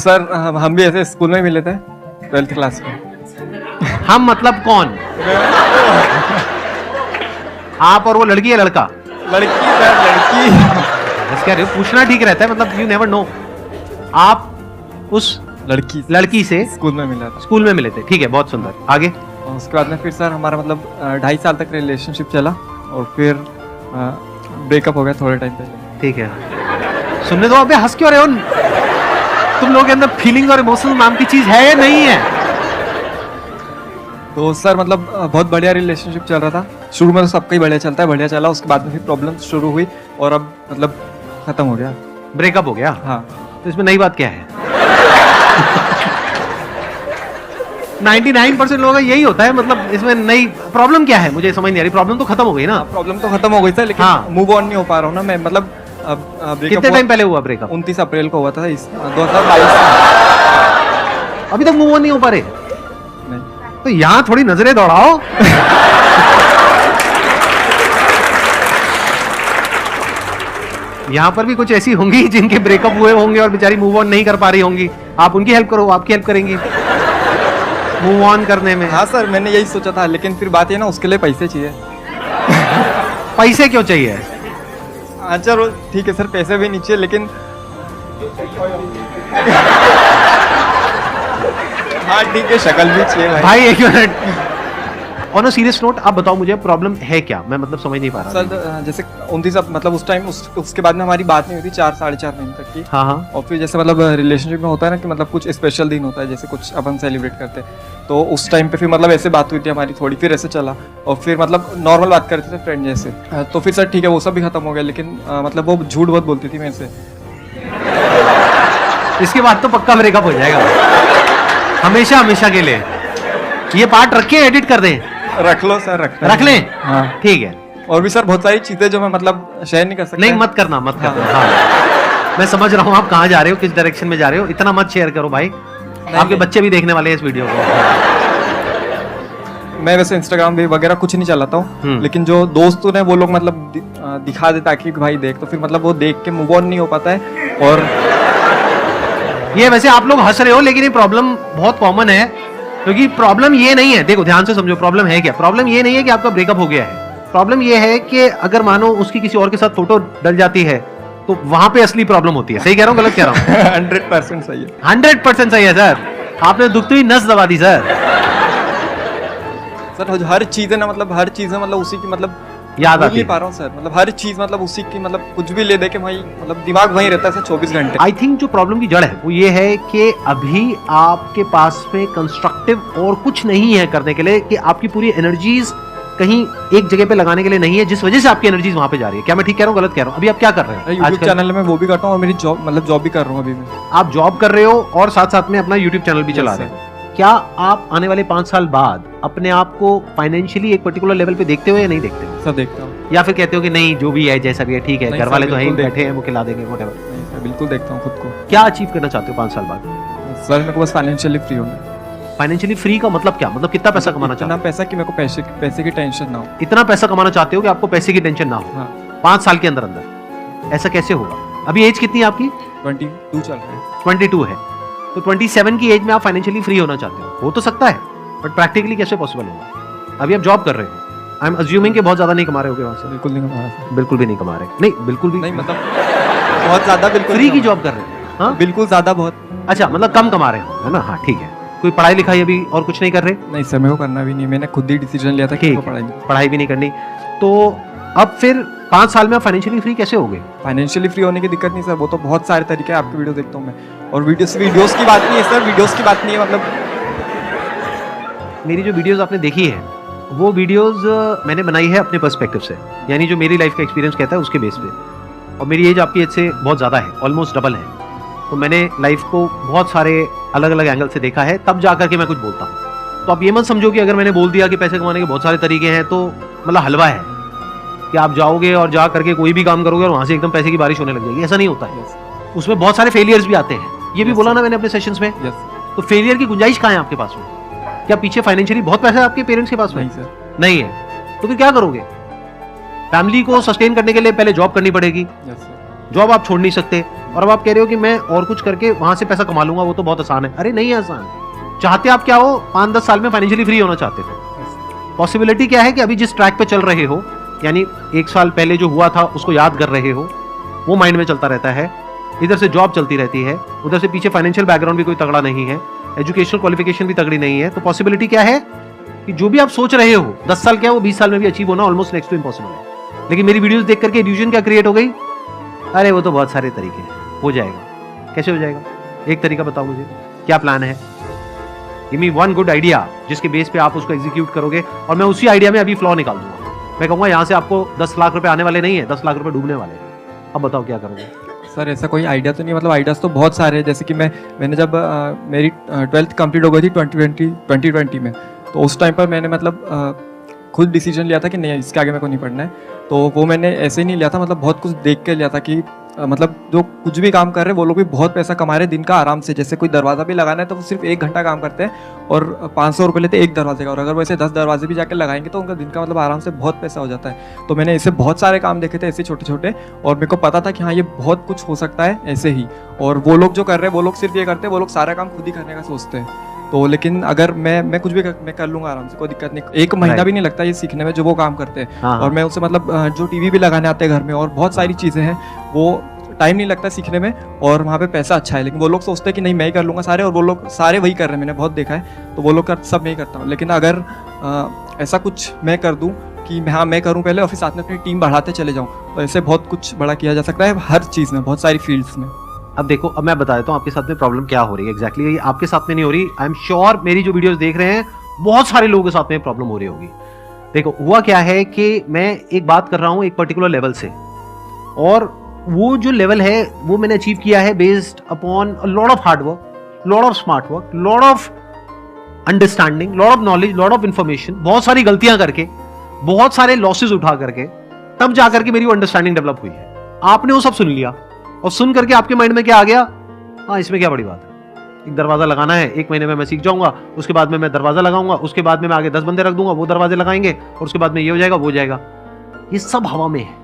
Sir हम भी ऐसे स्कूल में मिले थे 12th क्लास में। हम मतलब कौन? आप और वो लड़की है लड़का? लड़की सर, लड़की। बस कह रहे हो, पूछना ठीक रहता है, मतलब यू नेवर नो। आप उस लड़की से स्कूल में मिला था। स्कूल में मिले थे, ठीक है, बहुत सुंदर। आगे? और उसके बाद में फिर सर हमारा मतलब 2.5 साल तक रिलेशनशिप चला और फिर ब्रेकअप हो गया थोड़े टाइम पहले। ठीक है, सुनने दो। अबे हंस क्यों रहे हो? तुम लोगों के अंदर फीलिंग और इमोशनल नाम की चीज है या नहीं है? तो सर मतलब बहुत बढ़िया रिलेशनशिप चल रहा था। शुरू में तो सबका ही बढ़िया चलता है, बढ़िया चला। उसके बाद में फिर प्रॉब्लम शुरू हुई और अब मतलब खत्म हो गया, ब्रेकअप हो गया। हाँ। तो इसमें नई बात क्या है? 99% लोगों का यही होता है, मतलब इसमें नई प्रॉब्लम क्या है? मुझे समझ नहीं आ रही। प्रॉब्लम तो खत्म हो गई ना? प्रॉब्लम तो खत्म हो गई सर, लेकिन हाँ। मूव ऑन नहीं हो पा रहा हूँ ना मैं। मतलब कितने टाइम पहले हुआ ब्रेकअप? 29 अप्रैल को हुआ था, 2022 अभी तक मूव ऑन नहीं हो पा रहे? नहीं। तो यहां थोड़ी नजरें दौड़ाओ। यहां पर भी कुछ ऐसी होंगी जिनके ब्रेकअप हुए होंगे और बेचारी मूव ऑन नहीं कर पा रही होंगी। आप उनकी हेल्प करो, आपकी हेल्प करेंगी मूव ऑन करने में। हाँ सर, मैंने यही सोचा था, लेकिन फिर बात ये ना, उसके लिए पैसे चाहिए। पैसे क्यों चाहिए? हाँ चलो ठीक है सर, पैसे भी नहीं चाहिए, लेकिन हाँ ठीक है, शक्ल भी चाहिए भाई। एक minute, on a serious note, आप बताओ मुझे प्रॉब्लम है क्या? मैं मतलब समझ नहीं पा रहा सर। जैसे 29 मतलब उस टाइम उसके बाद में हमारी बात नहीं हुई थी 4-4.5 महीने तक की। हाँ हाँ। और फिर जैसे मतलब रिलेशनशिप में होता है ना कि मतलब कुछ स्पेशल दिन होता है, जैसे कुछ अपन सेलिब्रेट करते हैं, तो उस टाइम पे फिर मतलब ऐसे बात हुई थी हमारी थोड़ी, फिर ऐसे चला और फिर मतलब नॉर्मल बात करते थे फ्रेंड जैसे। तो फिर सर ठीक है, वो सब भी खत्म हो गया, लेकिन मतलब वो झूठ बहुत बोलती थी मेरे से। इसके बाद तो पक्का ब्रेकअप हो जाएगा, हमेशा हमेशा के लिए। ये पार्ट रख के एडिट कर दें? रख लो सर, रख लें? हाँ ठीक है। और भी सर बहुत सारी चीजें जो मैं मतलब शेयर नहीं कर सकता। नहीं, मत करना, मत करना। हाँ। मैं समझ रहा हूँ आप कहाँ जा रहे हो, किस डायरेक्शन में जा रहे हो। इतना मत शेयर करो भाई, आपके बच्चे भी देखने वाले हैं इस वीडियो को। मैं वैसे इंस्टाग्राम भी वगैरह कुछ नहीं चलाता हूँ, लेकिन जो दोस्त हैं वो लोग मतलब दिखा देता कि भाई देख, तो फिर मतलब वो देख के मूव ऑन नहीं हो पाता है। और ये वैसे आप लोग हंस रहे हो, लेकिन ये प्रॉब्लम बहुत कॉमन है। क्योंकि प्रॉब्लम ये नहीं है, देखो ध्यान से समझो, प्रॉब्लम है क्या? प्रॉब्लम ये नहीं है कि आपका ब्रेकअप हो गया है। प्रॉब्लम ये है कि अगर मानो उसकी किसी और के साथ फोटो डल जाती है तो वहां पे असली प्रॉब्लम होती है। सही कह रहा हूँ, गलत कह रहा हूँ? 100% सही है। 100% सही है सर। आपने दुखती हुई नस दबा दी सर। सर हर चीज है ना, मतलब हर चीज है, मतलब उसी की मतलब याद आती नहीं पा रहा हूँ सर। मतलब हर चीज मतलब उसी की, मतलब कुछ भी ले दे के भाई मतलब दिमाग वहीं रहता है सर 24 घंटे। आई थिंक जो प्रॉब्लम की जड़ है वो ये है कि अभी आपके पास में कंस्ट्रक्टिव और कुछ नहीं है करने के लिए, कि आपकी पूरी एनर्जीज कहीं एक जगह पे लगाने के लिए नहीं है, जिस वजह से आपकी एनर्जीज वहां पे जा रही है। क्या मैं ठीक कह रहा हूँ, गलत कह रहा हूँ? अभी आप क्या कर रहे हैं? यूट्यूब चैनल में वो भी करता हूँ और मेरी जॉब मतलब जॉब भी कर रहा हूँ अभी मैं। आप जॉब कर रहे हो और साथ साथ में अपना यूट्यूब चैनल भी चला रहे हो। क्या आप आने वाले 5 साल बाद अपने आप को फाइनेंशियली एक पर्टिकुलर लेवल पे देखते हो या नहीं देखते हो? सर देखता हूँ। या फिर कहते हो कि नहीं, जो भी है जैसा भी है ठीक है, घर वाले तो हैं बैठे हैं, वो खिला देंगे, व्हाटएवर? नहीं सर, बिल्कुल देखता हूँ खुद को। क्या अचीव करना चाहते हो 5 साल बाद? सर मेरे को बस फाइनेंशियली फ्री होना है। फाइनेंशियली फ्री का मतलब क्या? मतलब कितना पैसा कमाना चाहते हो? इतना पैसा कि मेरे को पैसे की टेंशन ना हो। इतना पैसा कमाना चाहते हो कि आपको पैसे की टेंशन ना हो? हाँ। 5 साल के अंदर अंदर ऐसा कैसे होगा? अभी एज कितनी है आपकी? 22 चल रहा है। 22 है, तो 27 की एज में आप फाइनेंशियली फ्री होना चाहते हो तो सकता है, बट प्रैक्टिकली कैसे पॉसिबल होगा? अभी आप जॉब कर रहे हो, आई एम अज्यूमिंग कि बहुत ज्यादा नहीं कमा रहे होगे वहां से। बिल्कुल नहीं कमा रहा। बिल्कुल भी नहीं कमा रहे? नहीं, बिल्कुल भी नहीं, मतलब बहुत ज्यादा बिल्कुल फ्री की जॉब कर रहे हो? हाँ, बिल्कुल ज्यादा बहुत। अच्छा, मतलब कम कमा रहे हो, है ना? हाँ ठीक है। कोई पढ़ाई लिखाई अभी और कुछ नहीं कर रहे? नहीं सर, मेरे को करना भी नहीं, मैंने खुद ही डिसीजन लिया था कि मेरे को पढ़ाई भी नहीं करनी। तो अब फिर 5 साल में आप फाइनेंशियली फ्री कैसे होगे? फाइनेंशियली फ्री होने की दिक्कत नहीं सर, वो तो बहुत सारे तरीके हैं। आपकी वीडियो देखता हूँ मैं, और वीडियोस की बात नहीं है सर, वीडियोस की बात नहीं है। मतलब मेरी जो वीडियोस आपने देखी है वो वीडियोस मैंने बनाई है अपने पर्सपेक्टिव से, यानी जो मेरी लाइफ का एक्सपीरियंस कहता है उसके बेस पे। और मेरी एज आपकी एज से बहुत ज़्यादा है, ऑलमोस्ट डबल है। तो मैंने लाइफ को बहुत सारे अलग अलग एंगल से देखा है, तब जा करके मैं कुछ बोलता हूँ। तो आप ये मत समझो कि अगर मैंने बोल दिया कि पैसे कमाने के बहुत सारे तरीके हैं तो मतलब हलवा है कि आप जाओगे और जा करके कोई भी काम करोगे और वहाँ से एकदम पैसे की बारिश होने लग जाएगी। ऐसा नहीं होता है। उसमें बहुत सारे फेलियर्स भी आते हैं, ये भी बोला ना मैंने अपने सेशंस में। तो फेलियर की गुंजाइश कहाँ है आपके पास में? क्या पीछे फाइनेंशियली बहुत पैसा है आपके पेरेंट्स के पास में? नहीं सर। नहीं है तो फिर क्या करोगे? फैमिली को सस्टेन करने के लिए पहले जॉब करनी पड़ेगी, जॉब आप छोड़ नहीं सकते, और अब आप कह रहे हो कि मैं और कुछ करके वहां से पैसा कमा लूंगा, वो तो बहुत आसान है। अरे नहीं आसान। चाहते आप क्या हो? 5-10 साल में फाइनेंशियली फ्री होना चाहते थे। पॉसिबिलिटी क्या है कि अभी जिस ट्रैक पे चल रहे हो, यानी 1 साल पहले जो हुआ था उसको याद कर रहे हो, वो माइंड में चलता रहता है, इधर से जॉब चलती रहती है, उधर से पीछे फाइनेंशियल बैकग्राउंड भी कोई तगड़ा नहीं है, एजुकेशनल क्वालिफिकेशन भी तगड़ी नहीं है, तो पॉसिबिलिटी क्या है कि जो भी आप सोच रहे हो 10 साल क्या, वो 20 साल में भी अचीव होना ऑलमोस्ट नेक्स्ट टू इम्पॉसिबल है। लेकिन मेरी वीडियोस देख करके इल्यूजन क्या क्रिएट हो गई, अरे वो तो बहुत सारे तरीके हैं, हो जाएगा। कैसे हो जाएगा? एक तरीका बताओ मुझे, क्या प्लान है? Give me one good idea जिसके बेस पे आप उसको एग्जीक्यूट करोगे, और मैं उसी आइडिया में अभी फ्लॉ निकाल दूंगा। मैं कहूंगा यहाँ से आपको 10 लाख रुपए आने वाले नहीं है, 10 लाख रुपए डूबने वाले हैं। अब बताओ क्या करोगे? सर ऐसा कोई आइडिया तो नहीं, मतलब आइडियाज़ तो बहुत सारे हैं। जैसे कि मैंने जब मेरी 12th कंप्लीट हो गई थी 2020 में, तो उस टाइम पर मैंने मतलब खुद डिसीजन लिया था कि नहीं, इसके आगे मेरे को नहीं पढ़ना है। तो वो मैंने ऐसे ही नहीं लिया था, मतलब बहुत कुछ देख के लिया था कि मतलब जो कुछ भी काम कर रहे हैं वो लोग भी बहुत पैसा कमा रहे हैं दिन का आराम से। जैसे कोई दरवाज़ा भी लगाना है तो वो सिर्फ 1 घंटा काम करते हैं और 500 रुपये लेते हैं एक दरवाजे का, और अगर वैसे 10 दरवाजे भी जाके लगाएंगे तो उनका दिन का मतलब आराम से बहुत पैसा हो जाता है। तो मैंने ऐसे बहुत सारे काम देखे थे ऐसे छोटे छोटे, और मेरे को पता था कि हाँ ये बहुत कुछ हो सकता है ऐसे ही। और वो लोग जो कर रहे हैं वो लोग सिर्फ ये करते हैं, वो लोग सारा काम खुद ही करने का सोचते हैं। तो लेकिन अगर मैं कुछ भी मैं कर लूँगा आराम से, कोई दिक्कत नहीं। 1 महीना भी नहीं लगता ये सीखने में जो वो काम करते हैं। हाँ, और मैं उससे मतलब जो टीवी भी लगाने आते हैं घर में और बहुत सारी चीज़ें हैं, वो टाइम नहीं लगता सीखने में, और वहाँ पे पैसा अच्छा है। लेकिन वो लोग सोचते हैं कि नहीं मैं ही कर लूँगा सारे, और वो लोग सारे वही कर रहे हैं, मैंने बहुत देखा है। तो वो लोग सब मैं ही करता हूँ। लेकिन अगर ऐसा कुछ मैं कर दूँ कि हाँ मैं करूँ पहले और फिर साथ में अपनी टीम बढ़ाते चले जाऊँ, तो ऐसे बहुत कुछ बड़ा किया जा सकता है हर चीज़ में, बहुत सारी फील्ड्स में। अब देखो, अब मैं बता देता हूँ आपके साथ में प्रॉब्लम क्या हो रही है एग्जैक्टली। आपके साथ में नहीं हो रही, आई एम श्योर मेरी जो वीडियोस देख रहे हैं बहुत सारे लोगों के साथ में प्रॉब्लम हो रही होगी। देखो हुआ क्या है कि मैं एक बात कर रहा हूँ एक पर्टिकुलर लेवल से, और वो जो लेवल है वो मैंने अचीव किया है based upon a lot of hard work, lot of smart work, lot of understanding, lot of knowledge, lot of information, बहुत सारी गलतियां करके, बहुत सारे लॉसेज उठा करके, तब जाकर के मेरी वो अंडरस्टैंडिंग डेवलप हुई है। आपने वो सब सुन लिया, और सुन करके आपके माइंड में क्या आ गया, हाँ इसमें क्या बड़ी बात है, एक दरवाजा लगाना है, 1 महीने में मैं सीख जाऊंगा, उसके बाद में मैं दरवाजा लगाऊंगा, उसके बाद में मैं आगे 10 बंदे रख दूंगा, वो दरवाजे लगाएंगे, और उसके बाद में ये हो जाएगा वो हो जाएगा। ये सब हवा में है।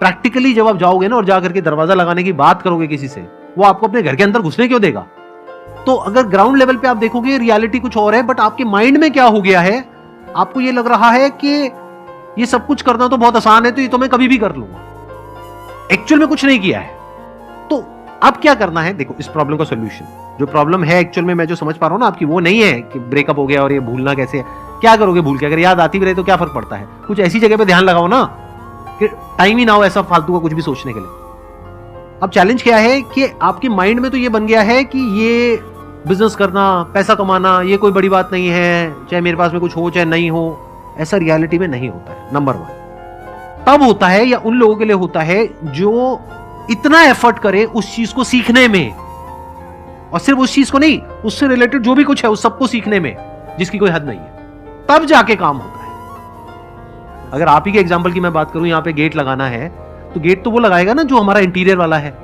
प्रैक्टिकली जब आप जाओगे ना और जाकर के दरवाजा लगाने की बात करोगे किसी से, वो आपको अपने घर के अंदर घुसने क्यों देगा? तो अगर ग्राउंड लेवल पे आप देखोगे रियलिटी कुछ और है, बट आपके माइंड में क्या हो गया है, आपको ये लग रहा है कि ये सब कुछ करना तो बहुत आसान है, तो ये तो मैं कभी भी कर लूंगा। एक्चुअल में कुछ नहीं किया है। तो अब क्या करना है? देखो इस प्रॉब्लम का सोल्यूशन, जो प्रॉब्लम है एक्चुअल में मैं जो समझ पा रहा हूं ना आपकी, वो नहीं है कि ब्रेकअप हो गया और ये भूलना कैसे है। क्या करोगे भूल के? अगर याद आती भी रहे तो क्या फर्क पड़ता है? कुछ ऐसी जगह पे ध्यान लगाओ ना कि टाइम ही ना हो ऐसा फालतू का कुछ भी सोचने के लिए। अब चैलेंज क्या है कि आपके माइंड में तो ये बन गया है कि ये बिजनेस करना, पैसा कमाना, ये कोई बड़ी बात नहीं है, चाहे मेरे पास में कुछ हो चाहे नहीं हो। ऐसा रियलिटी में नहीं होता है। नंबर 1 तब होता है, या उन लोगों के लिए होता है जो इतना एफर्ट करे उस चीज को सीखने में, और सिर्फ उस चीज को नहीं, उससे रिलेटेड जो भी कुछ है उस सबको सीखने में, जिसकी कोई हद नहीं है, तब जाके काम होता है। अगर आप ही के एग्जांपल की मैं बात करूं, यहाँ पे गेट लगाना है, तो गेट तो वो लगाएगा ना जो हमारा इंटीरियर वाला है,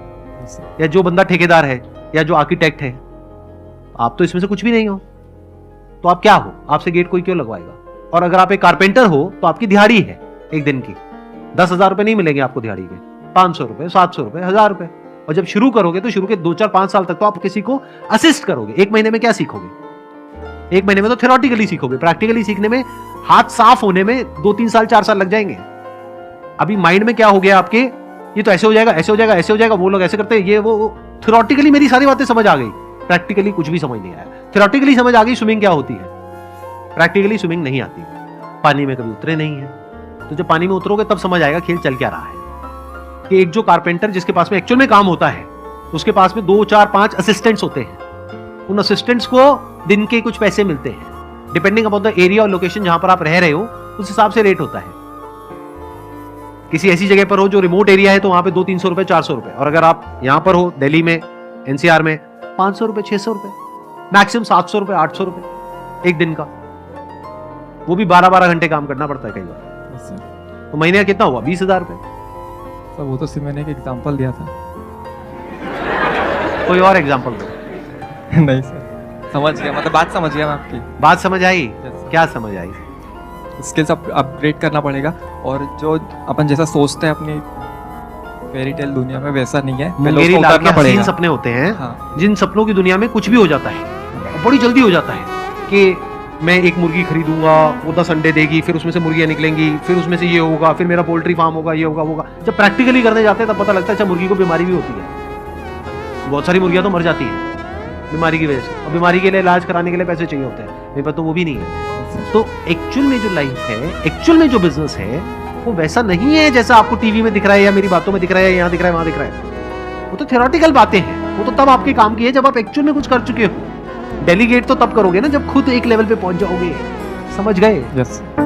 या जो बंदा ठेकेदार है, या जो आर्किटेक्ट है। आप तो इसमें से कुछ भी नहीं हो, तो आप क्या हो? आपसे गेट कोई क्यों लगवाएगा? और अगर आप एक कारपेंटर हो तो आपकी दिहाड़ी है एक दिन की 10,000 रुपए नहीं मिलेंगे आपको दिहाड़ी के, 500 रुपए, 700 रुपए, 1000 रुपए। और जब शुरू करोगे तो शुरू के 2, 4, 5 साल तक तो आप किसी को असिस्ट करोगे। 1 महीने में क्या सीखोगे? 1 महीने में तो थ्योरेटिकली सीखोगे। प्रैक्टिकली सीखने में, हाथ साफ होने में 2, 3 साल, 4 साल लग जाएंगे। अभी माइंड में क्या हो गया आपके, ये तो ऐसे हो जाएगा, ऐसे हो जाएगा, ऐसे हो जाएगा, वो लोग ऐसे करते हैं, ये वो। थ्योरेटिकली मेरी सारी बातें समझ आ गई, प्रैक्टिकली कुछ भी समझ नहीं आया। थ्योरेटिकली समझ आ गई स्विमिंग क्या होती है, प्रैक्टिकली स्विमिंग नहीं आती। पानी में कभी उतरे नहीं है, तो जब पानी में उतरोगे तब समझ आएगा खेल चल क्या रहा है। कि एक जो कारपेंटर जिसके पास में एक्चुअल में काम होता है, उसके पास में 2, 4, 5 असिस्टेंट्स होते हैं। उन असिस्टेंट्स को दिन के कुछ पैसे मिलते हैं, डिपेंडिंग अपॉन द एरिया और लोकेशन जहां पर आप रह रहे हो, उस हिसाब से रेट होता है। किसी ऐसी जगह पर हो जो रिमोट एरिया है तो वहां पे 200-300 रुपए, 400 रुपए, और अगर आप यहां पर हो दिल्ली में, एनसीआर में, 500 रुपए, 600 रुपए, मैक्सिमम 700 रुपए, 800 रुपए एक दिन का। वो भी 12-12 घंटे काम करना पड़ता है कई बार। तो महीने का कितना हुआ? 20,000 रुपए। सर वो तो सिर्फ मैंने एक एग्जांपल दिया था। कोई और एग्जांपल दो। नहीं सर, समझ गया, मतलब बात समझ गया मैं आपकी। बात समझ आई? Yes. क्या समझ आई? स्किल्स अपग्रेड करना पड़ेगा, और जो अपन जैसा सोचते हैं अपनी फेरी टेल दुनिया में वैसा नहीं है, पहले मेरी उसको लाल उतारना के हसीन पड़ेगा। सपने होते हैं, हाँ जिन सपनों की दुनिया में कुछ भी हो जाता है, बड़ी जल्दी हो जाता है कि मैं एक मुर्गी खरीदूंगा, वो 10 अंडे देगी, फिर उसमें से मुर्गियां निकलेंगी, फिर उसमें से ये होगा, फिर मेरा पोल्ट्री फार्म होगा, ये होगा, वो होगा। जब प्रैक्टिकली करने जाते हैं तब पता लगता है अच्छा मुर्गी को बीमारी भी होती है, बहुत सारी मुर्गियां तो मर जाती हैं बीमारी की वजह से, और बीमारी के लिए इलाज कराने के लिए पैसे चाहिए होते हैं, मेरे पास तो वो भी नहीं है। तो एक्चुअल में जो लाइफ है, एक्चुअल में जो बिजनेस है, वो वैसा नहीं है जैसा आपको टीवी में दिख रहा है या मेरी बातों में दिख रहा है, यहाँ दिख रहा है, वहां दिख रहा है। वो तो थ्योरेटिकल बातें हैं, वो तो तब आपके काम की है जब आप एक्चुअल में कुछ कर चुके हो। डेलीगेट तो तब करोगे ना जब खुद एक लेवल पे पहुंच जाओगे, समझ गए? यस।